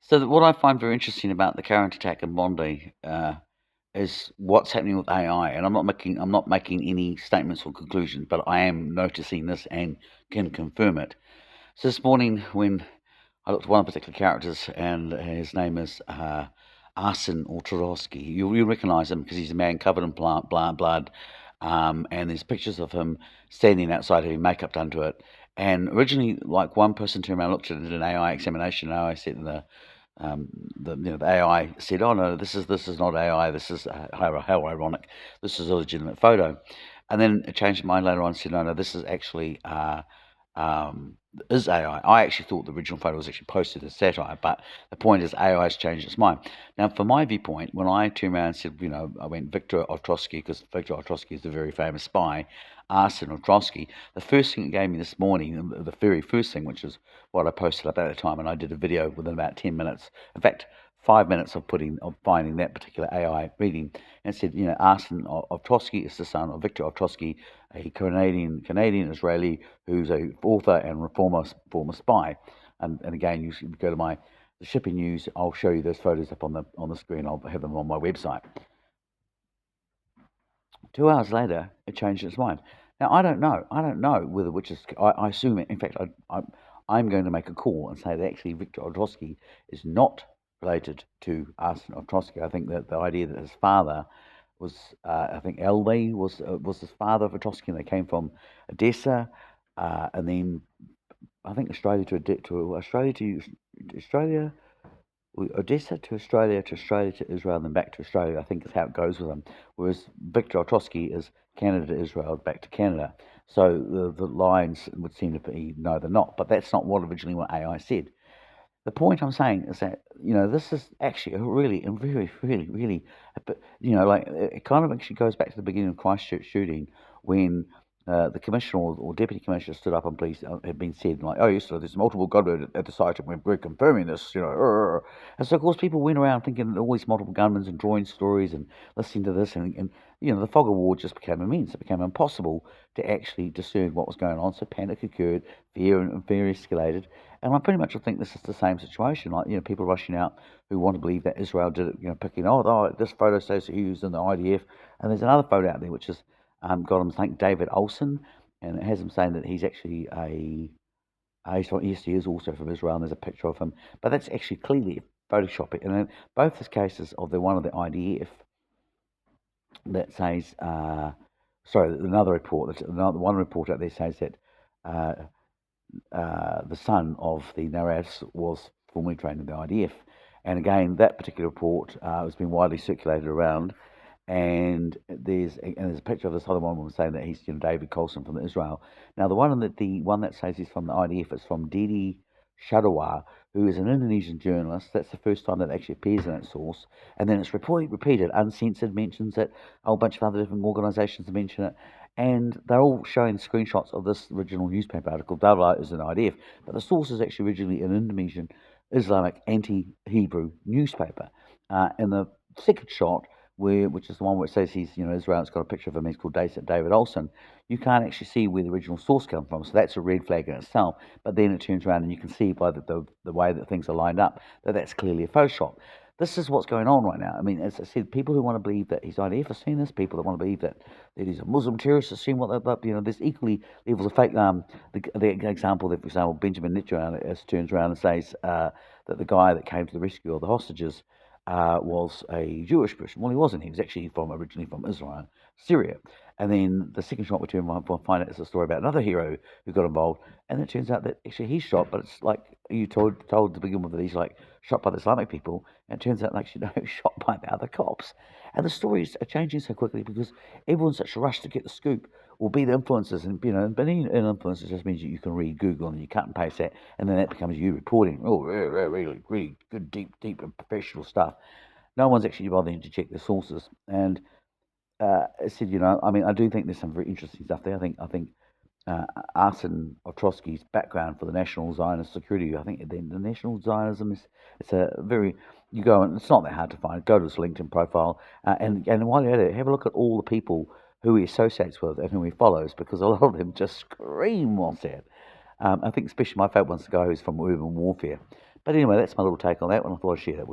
What I find very interesting about the current attack in Bondi is what's happening with AI, and I'm not making any statements or conclusions, but I am noticing this and can confirm it. So this morning, when I looked at one particular characters, and his name is Arsen or Turovsky. You recognise him because he's a man covered in blood, and there's pictures of him standing outside having makeup done to it. And originally, like one person turned around, looked at it, did an AI examination, and AI said the AI said, "Oh no, this is not AI. This is how ironic. This is a legitimate photo." And then it changed its mind later on and said, "No, no, this is actually um, is AI." I actually thought the original photo was actually posted as satire, but the point is AI has changed its mind. Now, from my viewpoint, when I turned around and said, I went Victor Ostrowski because Victor Ostrowski is a very famous spy, Arsen Ostrowski. The first thing it gave me this morning, the very first thing, which is what I posted up at the time, and I did a video within about 10 minutes. In fact, 5 minutes of finding that particular AI reading, and it said, Arsen Ostrowski is the son of Victor Ostrowski, a Canadian Israeli who's a author and former spy. And again, you should go to the shipping news. I'll show you those photos up on the screen. I'll have them on my website. 2 hours later, it changed its mind. Now I don't know. I don't know whether which is. I assume it. In fact, I'm going to make a call and say that actually Viktor Ostrowski is not related to Arsen Ostrowski. I think that the idea that his father was, I think Elway was his father of Ostrowski, and they came from Odessa, and then I think Australia to Australia to Australia. Odessa to Australia to Israel, and then back to Australia. I think is how it goes with them. Whereas Victor Ostrowski is Canada to Israel, back to Canada. So the lines would seem to be no, they're not. But that's not what originally what AI said. The point I'm saying is that this is actually a really and very really, but like it kind of actually goes back to the beginning of Christchurch shooting when the commissioner or deputy commissioner stood up and police had been said like, oh yes, so there's multiple gunmen at the site and we're confirming this, and so of course people went around thinking all these multiple gunmen and drawing stories and listening to this and the fog of war just became immense. It became impossible to actually discern what was going on. So panic occurred, fear escalated, and I pretty much think this is the same situation. Like, people rushing out who want to believe that Israel did it, picking, this photo says he was in the IDF. And there's another photo out there which has got him, I think, David Olson, and it has him saying that he's actually yes, he is also from Israel, and there's a picture of him. But that's actually clearly Photoshop it. And in both the cases of the one of the IDF that says, sorry, another report, another one report out there says that uh, the son of the Naras was formerly trained in the IDF. And again, that particular report has been widely circulated around. And there's a picture of this other one saying that he's David Colson from Israel. Now the one that says he's from the IDF is from Didi Shadawar, who is an Indonesian journalist. That's the first time that actually appears in that source. And then it's repeated, Uncensored mentions it, a whole bunch of other different organisations mention it, and they're all showing screenshots of this original newspaper article. Davla is an IDF, but the source is actually originally an Indonesian Islamic anti-Hebrew newspaper. And the second shot, which is the one where it says he's Israel, it's got a picture of him. He's called David Olson. You can't actually see where the original source comes from, so that's a red flag in itself. But then it turns around and you can see by the way that things are lined up that that's clearly a Photoshop. This is what's going on right now. I mean, as I said, people who want to believe that he's IDF have seen this. People that want to believe that he's a Muslim terrorist have seen what they're. There's equally levels of fake. The example that, for example, Benjamin Netanyahu turns around and says that the guy that came to the rescue of the hostages was a Jewish person. Well, he wasn't. He was actually originally from Israel, Syria. And then the second shot we find out is a story about another hero who got involved. And it turns out that actually he's shot, but it's like you told to begin with that he's like shot by the Islamic people. And it turns out actually no, he's shot by the other cops. And the stories are changing so quickly because everyone's such a rush to get the scoop or be the influencers. And, being an influencer just means that you can read Google and you cut and paste that. And then that becomes you reporting. Oh, really, really good, deep and professional stuff. No one's actually bothering to check the sources. And I said, I mean, I do think there's some very interesting stuff there. I think Arsen Ostrowski's background for the National Zionist Security. I think the National Zionism is it's a very you go and it's not that hard to find. Go to his LinkedIn profile and while you're at it, have a look at all the people who he associates with and who he follows because a lot of them just scream what's that. I think especially my favourite one's the guy who's from Urban Warfare. But anyway, that's my little take on that one. I thought I'd share that with you.